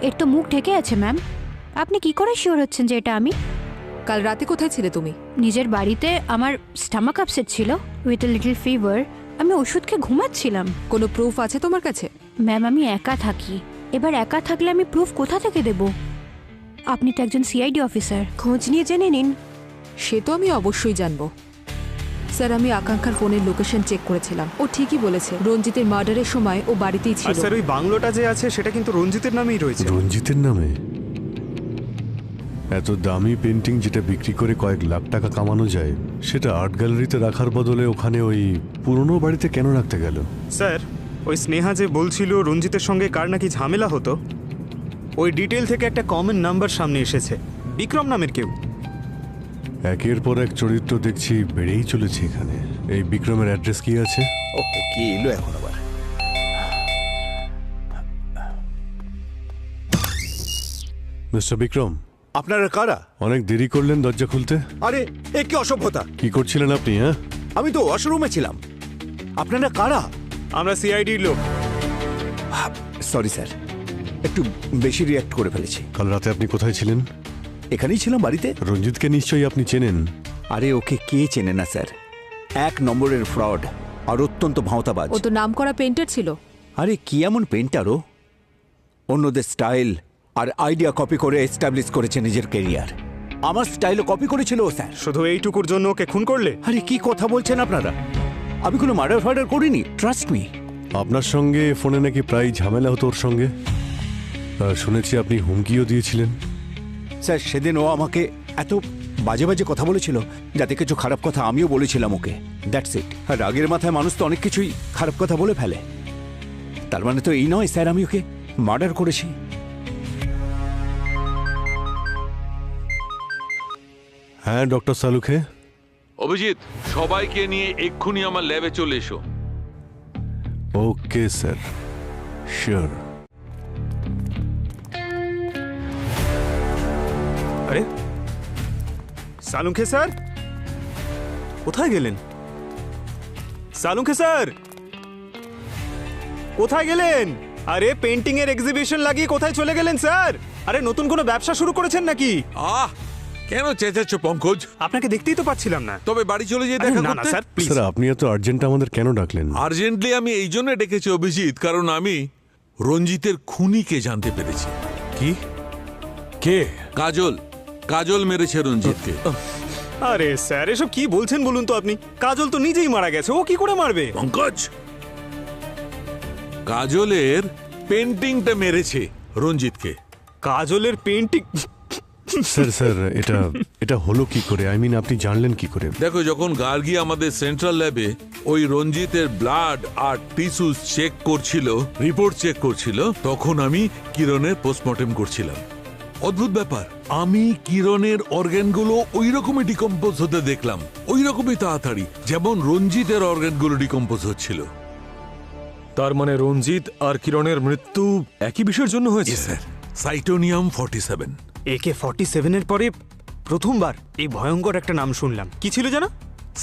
E: এর তো মুখ ঢেকে আছে ম্যাম। আপনি কি করে শিওর হচ্ছেন যে এটা আমি?
D: কাল রাতে কোথায় ছিলে তুমি?
E: নিজের বাড়িতে। আমার স্টামাক আপসেট ছিল উইথ এ লিটল ফিভার। আমি ওষুধ খেয়ে ঘুমাচ্ছিলাম।
D: কোনো প্রুফ আছে তোমার কাছে?
E: ম্যাম আমি একা থাকি। এবার একা থাকলে আমি প্রুফ কোথা থেকে দেব? আপনি তো একজন সিআইডি অফিসার, খোঁজ নিয়ে জেনে নিন।
D: সে তো আমি অবশ্যই জানবো। স্যার আমি আকাঙ্ক্ষার ফোনের লোকেশন চেক করেছিলাম, ও ঠিকই বলেছে রঞ্জিতের মার্ডারের সময় ও বাড়িতেই ছিল।
C: স্যার ওই বাংলোটা যে আছে সেটা কিন্তু রঞ্জিতের নামেই রয়েছে।
A: রঞ্জিতের নামে? এত দামি পেন্টিং যেটা বিক্রি করে কয়েক লাখ টাকা কামানো যায়, সেটা আর্ট গ্যালারিতে রাখার বদলে ওখানে ওই পুরনো বাড়িতে কেন রাখতে গেল?
C: স্যার ওই স্নেহা যে বলছিল রঞ্জিতের সঙ্গে কার নাকি ঝামেলা হতো, ওই ডিটেল থেকে একটা কমন নাম্বার সামনে এসেছে, বিক্রম নামের কেউ।
A: একের পর এক চরিত্র দেখছি বেড়েই চলেছে এখানে। এই বিক্রমের অ্যাড্রেস কি আছে?
K: ওকে, কি এলো এখন আবার?
A: মিস্টার বিক্রম,
K: আপনারা কারা?
A: অনেক দেরি করলেন দরজা খুলতে।
K: আরে এ কি অসভ্যতা!
A: কি করছিলেন আপনি? হ্যাঁ,
K: আমি তো ওয়াশরুমে ছিলাম। আপনারা কারা?
C: আমরা সিআইডির লোক।
K: সরি স্যার, একটু বেশি রিঅ্যাক্ট করে ফেলেছি।
A: কাল রাতে আপনি কোথায় ছিলেন?
K: এখানেই ছিলাম, বাড়িতে।
A: রঞ্জিতকে নিশ্চয়ই আপনি চেনেন।
K: আরে ওকে কে চেনে না স্যার? এক নম্বরের ফ্রড আর অত্যন্ত ভাঁওতাবাজ।
D: ও তো নামকরা পেইন্টার ছিল।
K: আরে কি এমন পেইন্টারও অন্যদের স্টাইল আর আইডিয়া কপি করে এস্টাবলিশ করেছে নিজের ক্যারিয়ার। আমার স্টাইলও কপি করেছিল ও স্যার।
C: শুধু এইটুকুর জন্য ওকে খুন করলে?
K: আরে কি কথা বলছেন আপনারা? আমি কোনো মার্ডার ফার্ডার করিনি, ট্রাস্ট মি।
A: আপনার সঙ্গে ফোনে নাকি প্রায় ঝামেলা হতো ওর সঙ্গে, শুনেছি আপনি হুমকিও দিয়েছিলেন।
K: স্যার সেদিন ও আমাকে এত বাজে বাজে কথা বলেছিল, যাতে কিছু খারাপ কথা আমিও বলেছিলাম ওকে। That's it. আর রাগের মাথায় মানুষ তো অনেক কিছুই খারাপ কথা বলে ফেলে। তার মানে তো এই নয় স্যার আমি ওকে মার্ডার করেছি।
A: হ্যাঁ ডক্টর সালুখে।
I: অভিজিৎ, সবাইকে নিয়ে এক্ষুনি আমার ল্যাবে চলে এসো।
A: Okay sir, sure.
C: আরে সালুঙ্খে স্যার কোথায় গেলেন? সালুঙ্খে স্যার কোথায় গেলেন? আরে পেন্টিং এর এক্সিবিশন লাগিয়ে কোথায় চলে গেলেন স্যার? আরে নতুন কোনো ব্যবসা শুরু করেছেন নাকি?
I: কেন চেঁচাচ্ছ পঙ্কজ?
C: আপনাকে দেখতেই তো পাচ্ছিলাম না।
I: তবে বাড়ি চলে যেয়ে দেখা করতে।
C: Sir please.
A: স্যার আপনি এত আর্জেন্ট আমাদের কেন ডাকলেন?
I: আর্জেন্টলি আমি এই জন্য ডেকেছি অভিজিৎ, কারণ আমি রঞ্জিতের খুনিকে জানতে পেরেছি।
G: কি? কে?
I: কাজল। কাজল মেরেছে রঞ্জিতকে।
C: আরে স্যার এসব কি বলছেন বলুন তো আপনি? কাজল তো নিজেই মারা গেছে, ও কি করে মারবে?
I: পঙ্কজ, কাজলের পেন্টিংটা মেরেছে রঞ্জিতকে।
C: কাজলের পেন্টিং?
A: স্যার এটা হলো কি করে? আই মিন আপনি জানলেন কি করে?
I: দেখো, যখন গার্গী আমাদের সেন্ট্রাল ল্যাবে ওই রঞ্জিতের ব্লাড আর টিস্যুস চেক করছিল, রিপোর্ট চেক করছিল, তখন আমি কিরণের পোস্টমর্টেম করছিলাম। অদ্ভুত ব্যাপার, আমি কিরণের অর্গানগুলো ওই রকমই ডিকম্পোজ হতে দেখলাম, ওই রকমই তাড়াতাড়ি যেমন রঞ্জিতের অর্গানগুলো ডিকম্পোজ হচ্ছিল।
G: তার মানে রঞ্জিত আর কিরণের মৃত্যু একই বিষয়ের জন্য হয়েছে?
I: স্যার, সাইটোনিয়াম 47।
C: AK-47 এর পরে প্রথমবার এই ভয়ঙ্কর একটা নাম শুনলাম। কি ছিল জানো?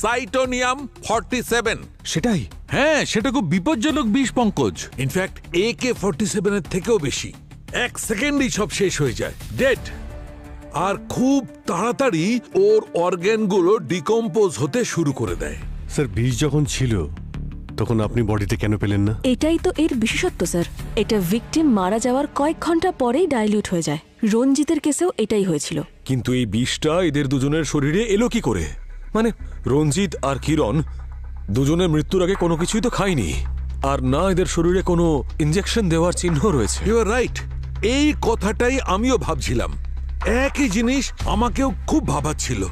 I: সাইটোনিয়াম 47।
C: সেটাই?
I: হ্যাঁ, সেটা খুব বিপজ্জনক বিষ পঙ্কজ। ইনফ্যাক্ট AK-47 এর থেকেও বেশি। 1 সেকেন্ডেই সব শেষ হয়ে যায়, ডেড। আর খুব তাড়াতাড়ি ওর অর্গানগুলো ডিকম্পোজ হতে শুরু করে দেয়।
A: স্যার বিষ যখন ছিল তখন আপনি বডিতে কেন পেলেন না?
L: এটাই তো এর বিশেষত্ব স্যার। এটা ভিকটিম মারা যাওয়ার কয়েক ঘন্টা পরেই ডাইলিউট হয়ে যায়। রঞ্জিতের কেসেও এটাই হয়েছিল।
G: কিন্তু এই বিষটা এদের দুজনের শরীরে এলো কি করে? মানে রঞ্জিত আর কিরণ দুজনের মৃত্যুর আগে কোনো কিছুই তো খায়নি, আর না এদের শরীরে কোনো ইনজেকশন দেওয়ার চিহ্ন রয়েছে।
I: ইউ আর রাইট, এই কথাটাই আমিও ভাবছিলাম। একই জিনিস আমাকেও খুব ভাবাচ্ছিল,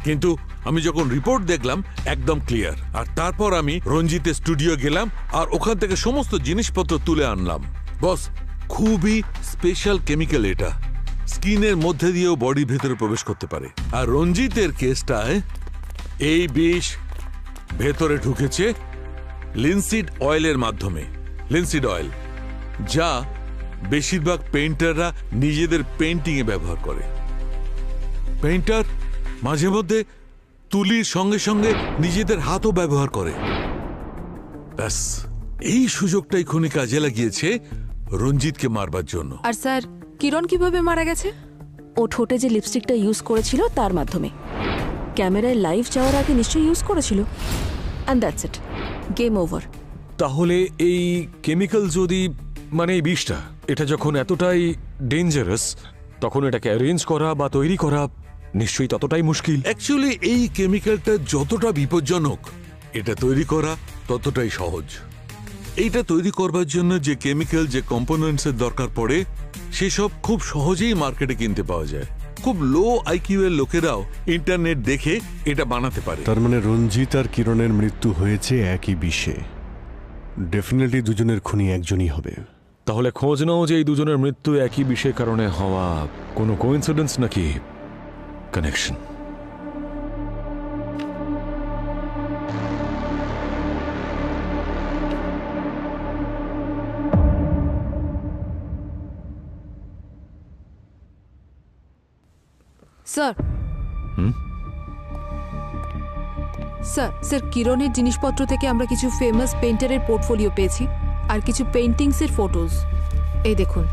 I: কিন্তু আমি যখন রিপোর্ট দেখলাম একদম ক্লিয়ার। আর তারপর আমি রঞ্জিতের স্টুডিও গেলাম আর ওখান থেকে সমস্ত জিনিসপত্র তুলে আনলাম। বস, খুবই স্পেশাল কেমিক্যাল এটা, স্কিনের মধ্যে দিয়েও বডির ভেতরে প্রবেশ করতে পারে। আর রঞ্জিতের কেসটায় এই বিষ ভেতরে ঢুকেছে লিনসিড অয়েলের মাধ্যমে। লিনসিড অয়েল, যা বেশিরভাগ পেইন্টাররা নিজেদের পেইন্টিংয়ে ব্যবহার করে। পেইন্টার মাঝে মধ্যে তুলির সঙ্গে সঙ্গে নিজেদের হাতও ব্যবহার করে। ব্যাস, এই সুযোগটাই খুনি কাজে লাগিয়েছে রঞ্জিতকে মারবার জন্য।
D: আর স্যার কিরণ কিভাবে মারা গেছে?
L: ও ঠোঁটে যে লিপস্টিকটা ইউজ করেছিল তার মাধ্যমে। ক্যামেরায় লাইভ যাওয়ার আগে নিশ্চয়ই ইউজ করেছিল। And that's it, game over.
G: তাহলে এই কেমিক্যাল যদি, মানে এই বিষটা, এটা যখন এতটাই ডেঞ্জারাস, তখন এটাকে অ্যারেঞ্জ করা বা তৈরি করা নিশ্চয়ই ততটাই মুশকিল।
I: অ্যাকচুয়ালি এই কেমিক্যালটা যতটা বিপজ্জনক, এটা তৈরি করা ততটাই সহজ। এইটা তৈরি করবার জন্য যে কেমিক্যাল, যে কম্পোনেন্টস এর দরকার পড়ে, সেসব খুব সহজেই মার্কেটে কিনতে পাওয়া যায়। খুব লো আইকিউ এর লোকেরাও ইন্টারনেট দেখে এটা বানাতে পারে।
A: তার মানে রঞ্জিত আর কিরণের মৃত্যু হয়েছে একই বিষে। ডেফিনেটলি দুজনের খুনি একজনই হবে।
G: তাহলে খোঁজ নাও যে এই দুজনের মৃত্যু একই বিষয়ের কারণে হওয়া কোনো কোইন্সিডেন্স নাকি কানেকশন।
D: স্যার স্যার কিরণের জিনিসপত্র থেকে আমরা কিছু ফেমাস পেইন্টারের পোর্টফোলিও পেয়েছি আর কিছু পেইন্টিংসের ফটোজ। এই দেখুন,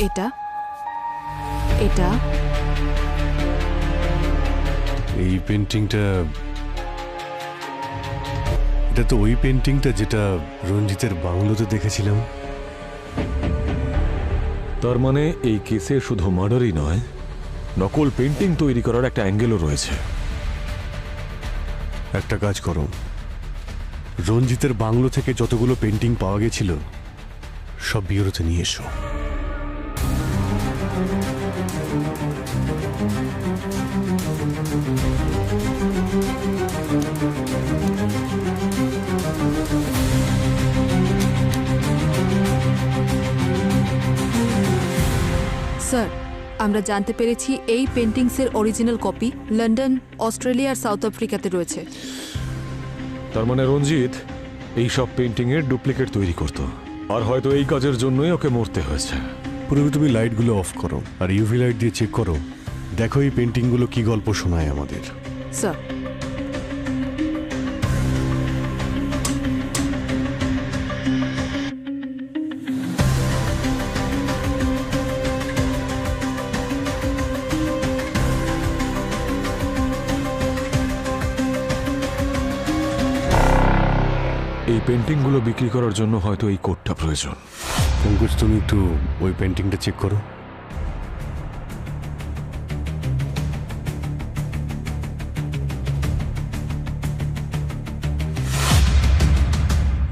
D: এটা এটা
A: এই পেন্টিংটা, এটা তো ওই পেন্টিংটা যেটা রঞ্জিতের বাংলোতে দেখেছিলাম।
G: তার মানে এই কেসে শুধু মার্ডারই নয়, নকল পেন্টিং তৈরি করার একটা অ্যাঙ্গেলও রয়েছে।
A: একটা কাজ করো, রঞ্জিতের বাংলো থেকে যতগুলো পেন্টিং পাওয়া গেছিল সব বিউরোতে নিয়ে এসো।
D: স্যার আমরা জানতে পেরেছি এই পেন্টিংসের অরিজিনাল কপি লন্ডন, অস্ট্রেলিয়া আর সাউথ আফ্রিকাতে রয়েছে।
G: তার মানে রঞ্জিত এই সব পেন্টিং এর ডুপ্লিকেট তৈরি করত, আর হয়তো এই কাজের জন্যই ওকে মরতে হয়েছে।
A: পুরো তুমি লাইটগুলো অফ করো আর ইউভি লাইট দিয়ে চেক করো দেখো এই পেন্টিংগুলো কি গল্প শোনায় আমাদের।
D: স্যার,
G: এই পেন্টিংগুলো বিক্রি করার জন্য হয়তো এই কোডটা প্রয়োজন।
A: পঙ্কজ, তুমি একটু ওই পেন্টিংটা চেক করো।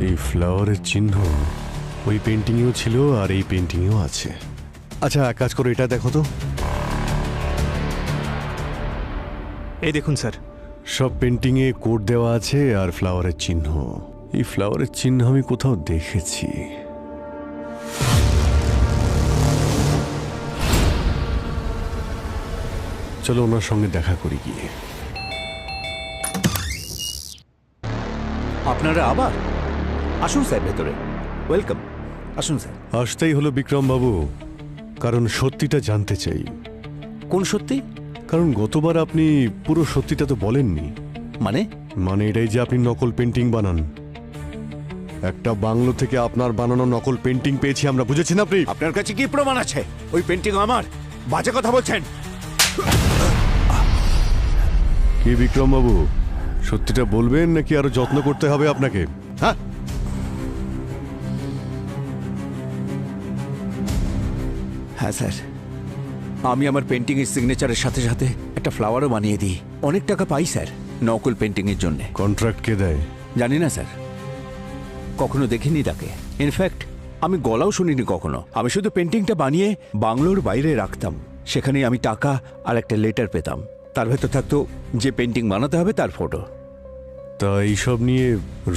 A: এই ফ্লাওয়ারের চিহ্ন ওই পেন্টিংয়েও ছিল আর এই পেন্টিংয়েও আছে। আচ্ছা, এক কাজ করো, এটা দেখো তো।
C: এই দেখুন স্যার,
A: সব পেন্টিংয়ে কোড দেওয়া আছে আর ফ্লাওয়ারের চিহ্ন। এই ফ্লাওয়ারের চিহ্ন আমি কোথাও দেখেছি। চলো ওনার সঙ্গে দেখা করি গিয়ে।
K: আপনারা আবার আসুন স্যার, ভেতরে ওয়েলকাম। আসুন স্যার।
A: আসতেই হলো বিক্রম বাবু, কারণ সত্যিটা জানতে চাই।
K: কোন সত্যি?
A: কারণ গতবার আপনি পুরো সত্যিটা তো বলেননি। মানে এটাই যে আপনি নকল পেন্টিং বানান। একটা বাংলো থেকে আপনার বানানো নকল পেন্টিং পেয়েছি আমরা, বুঝেছেন আপনি?
K: আপনার কাছে কি প্রমাণ আছে? ওই পেন্টিং আমার। বাজে কথা বলছেন।
A: কি বিক্রম বাবু, সত্যিটা বলবেন নাকি আরো যত্ন করতে হবে আপনাকে? হ্যাঁ,
K: হ্যাঁ স্যার, আমি আমার পেন্টিং এর সিগনেচারের সাথে সাথে একটা ফ্লাওয়ারও বানিয়ে দিই। অনেক টাকা পাই স্যার নকল পেন্টিং এর জন্য।
A: কন্ট্রাক্ট কে দেয়
K: জানি না স্যার, কখনো দেখিনি তাকে। ইনফ্যাক্ট আমি গলাও শুনিনি কখনো। আমি শুধু পেন্টিংটা বানিয়ে বাংলোর বাইরে রাখতাম। সেখানে আমি টাকা আর একটা লেটার পেতাম। তার ভেতর থাকতো যে পেন্টিং বানাতে হবে তার ফটো।
A: তা এইসব নিয়ে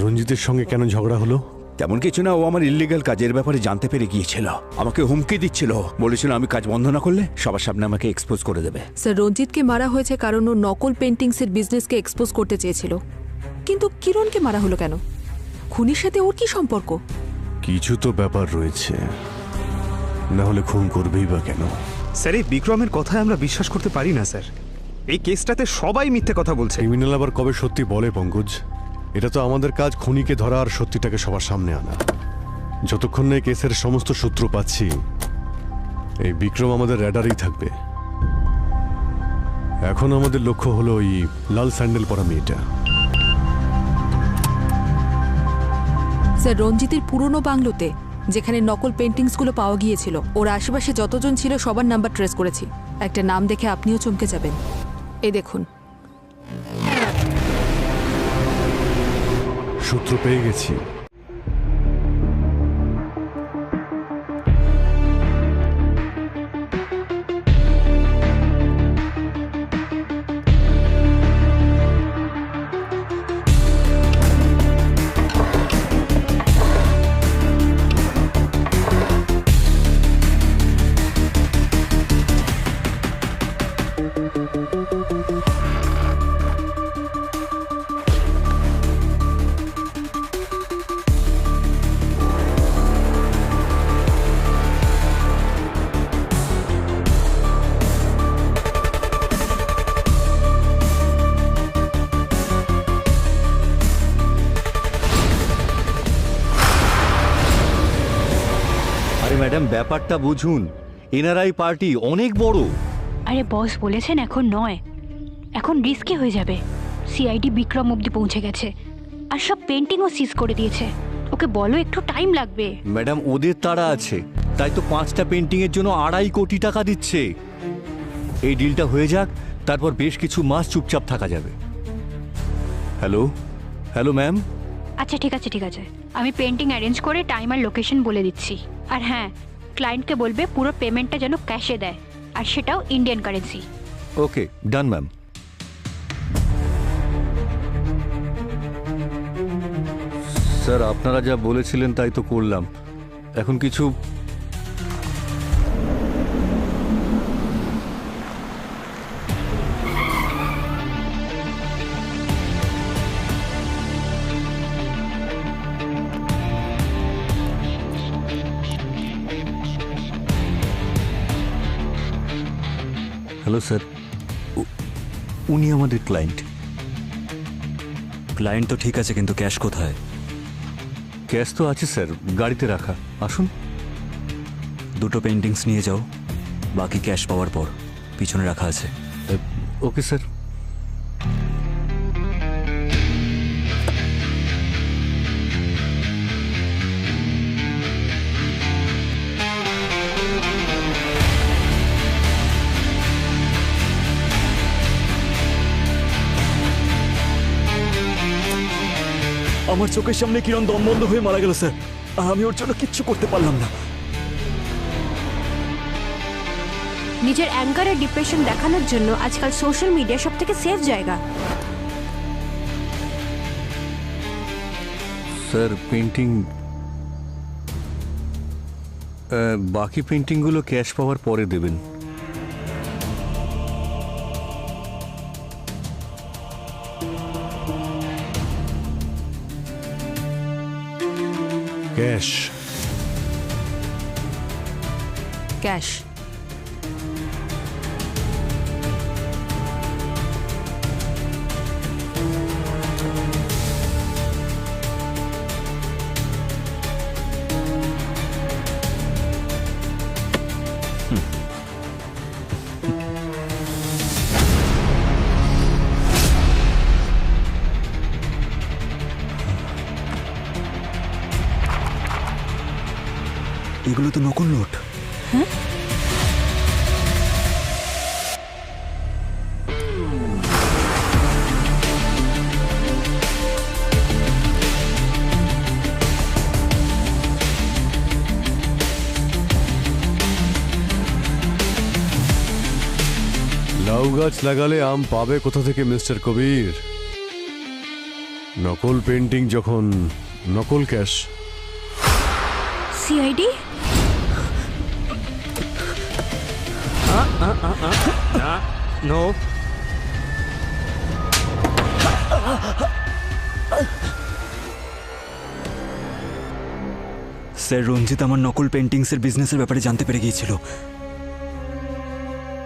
A: রঞ্জিতের সঙ্গে কেন ঝগড়া হলো?
K: তেমন কিছু না, ও আমার ইল্লিগাল কাজের ব্যাপারে জানতে পেরে গিয়েছিল। আমাকে হুমকি দিচ্ছিল, বলেছিল আমি কাজ বন্ধ না করলে সবার সামনে আমাকে এক্সপোজ করে দেবে।
D: স্যার, রঞ্জিতকে মারা হয়েছে কারণ ও নকল পেন্টিংসের বিজনেসকে এক্সপোজ করতে চেয়েছিল। কিন্তু কিরণকে মারা হলো কেন? খুনির সাথে ওর কি সম্পর্ক?
A: কিছু তো ব্যাপার রয়েছে, না হলে খুন করবেই বা কেন?
C: স্যার, এই বিক্রমের কথায় আমরা বিশ্বাস করতে পারি না স্যার। এই কেসটাতে সবাই মিথ্যে কথা বলছে।
A: ক্রিমিনাল আবার কবে সত্যি বলে পঙ্কজ? এটা তো আমাদের কাজ খুনিকে ধরা আর সত্যিটাকে সবার সামনে আনা। যতক্ষণ না এই কেসের সমস্ত সূত্র পাচ্ছি, এই বিক্রম আমাদের র্যাডারেই থাকবে। এখন আমাদের লক্ষ্য হলো ওই লাল স্যান্ডেল পরা মেয়েটা।
D: স্যার, রঞ্জিতের পুরনো বাংলোতে যেখানে নকল পেন্টিংসগুলো পাওয়া গিয়েছিল, ওর আশেপাশে যতজন ছিল সবার নাম্বার ট্রেস করেছি। একটা নাম দেখে আপনিও চমকে যাবেন। এই দেখুন,
A: সূত্র পেয়ে গেছি।
M: ম্যাডাম, ব্যাপারটা বুঝুন। এনআরআই পার্টি অনেক বড়।
E: আরে বস বলেছেন এখন নয়, এখন রিস্কি হয়ে যাবে। সিআইডি বিক্রম অব্দি পৌঁছে গেছে আর সব পেন্টিংও সিজ করে দিয়েছে। ওকে বলো একটু টাইম লাগবে।
M: ম্যাডাম, ওদের তাড়া আছে, তাই তো 5টা পেন্টিং এর জন্য 2.5 কোটি টাকা দিচ্ছে। এই ডিলটা হয়ে যাক, তারপর বেশ কিছু মাস চুপচাপ থাকা যাবে। Hello hello ma'am.
E: আচ্ছা ঠিক আছে ঠিক আছে, আমি পেন্টিং অ্যারেঞ্জ করে টাইম আর লোকেশন বলে দিচ্ছি। আর হ্যাঁ, ক্লায়েন্টকে বলবে পুরো পেমেন্টটা যেন ক্যাশে দেয়, আর সেটাও ইন্ডিয়ান কারেন্সি।
M: ওকে, ডান ম্যাম। স্যার, আপনারা যা বলেছিলেন তাই তো করলাম। এখন কিছু হ্যালো ভালো স্যার, উনি আমাদের ক্লায়েন্ট।
N: ক্লায়েন্ট তো ঠিক আছে, কিন্তু ক্যাশ কোথায়?
M: ক্যাশ তো আছে স্যার, গাড়িতে রাখা। আসুন।
N: দুটো পেন্টিংস নিয়ে যাও, বাকি ক্যাশ পাওয়ার পর পিছনে রাখা আছে।
M: Okay sir.
N: আমার চোখের সামনে কিরণ দম বন্ধ হয়ে মারা গেল স্যার, আর আমি ওর জন্য কিচ্ছু করতে পারলাম না।
E: নিজের অ্যাঙ্গার আর ডিপ্রেশন দেখানোর জন্য আজকাল সোশ্যাল মিডিয়া সব থেকে সেফ জায়গা।
M: স্যার পেন্টিং, বাকি পেন্টিংগুলো ক্যাশ পাওয়ার পরে দেবেন।
A: ক্যাশ।
D: ক্যাশ।
N: এগুলো তো নকল নোট।
E: হ্যাঁ,
A: লাউ গাছ লাগালে আম পাবে কোথা থেকে মিস্টার কবির? নকল পেন্টিং যখন নকল ক্যাশ।
E: সিআইডি?
C: নো।
N: স্যার রঞ্জিত আমার নকল পেন্টিংসের বিজনেসের ব্যাপারে জানতে পেরে গিয়েছিল।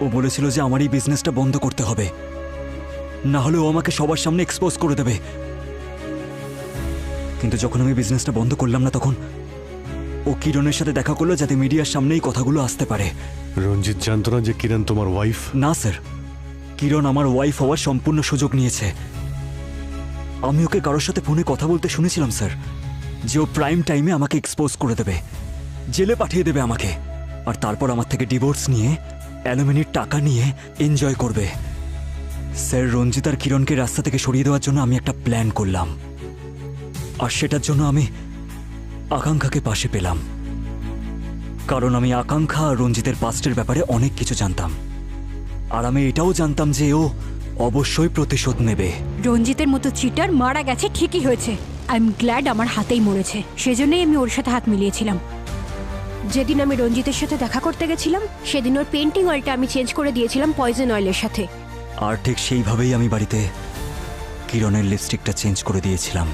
N: ও বলেছিল যে আমার এই বিজনেসটা বন্ধ করতে হবে, না হলে ও আমাকে সবার সামনে এক্সপোজ করে দেবে। কিন্তু যখন আমি বিজনেসটা বন্ধ করলাম না, তখন ও কিরণের সাথে দেখা করলো যাতে মিডিয়ার সামনেই কথাগুলো আসতে পারে।
A: রঞ্জিত জানতো না যে কিরণ তোমার ওয়াইফ?
N: না স্যার, কিরণ আমার ওয়াইফ হওয়ার সম্পূর্ণ সুযোগ নিয়েছে। আমি ওকে কারোর সাথে ফোনে কথা বলতে শুনেছিলাম স্যার, যে ও প্রাইম টাইমে আমাকে এক্সপোজ করে দেবে, জেলে পাঠিয়ে দেবে আমাকে, আর তারপর আমার থেকে ডিভোর্স নিয়ে অ্যালুমিনির টাকা নিয়ে এনজয় করবে। স্যার রঞ্জিত আর কিরণকে রাস্তা থেকে সরিয়ে দেওয়ার জন্য আমি একটা প্ল্যান করলাম, আর সেটার জন্য আমি আকাঙ্ক্ষাকে পাশে পেলাম। কারণ আমি আকাঙ্ক্ষা আর রঞ্জিতের পাস্টের ব্যাপারে অনেক কিছু জানতাম, আর আমি এটাও জানতাম যে ও অবশ্যই প্রতিশোধ নেবে।
E: রঞ্জিতের মতো চিটার মারা গেছে ঠিকই হয়েছে। আই এম গ্ল্যাড আমার হাতেই মরেছে, সেজন্যই আমি ওর সাথে হাত মিলিয়েছিলাম। যেদিন আমি রঞ্জিতের সাথে দেখা করতে গেছিলাম, সেদিন ওর পেন্টিং অয়েলটা আমি চেঞ্জ করে দিয়েছিলাম পয়জন অয়েলের সাথে।
N: আর ঠিক সেইভাবেই আমি বাড়িতে কিরণের লিপস্টিকটা চেঞ্জ করে দিয়েছিলাম।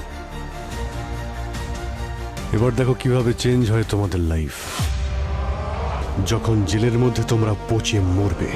A: এবার দেখো কিভাবে চেঞ্জ হয় তোমাদের লাইফ, যখন জেলের মধ্যে তোমরা পচে মরবে।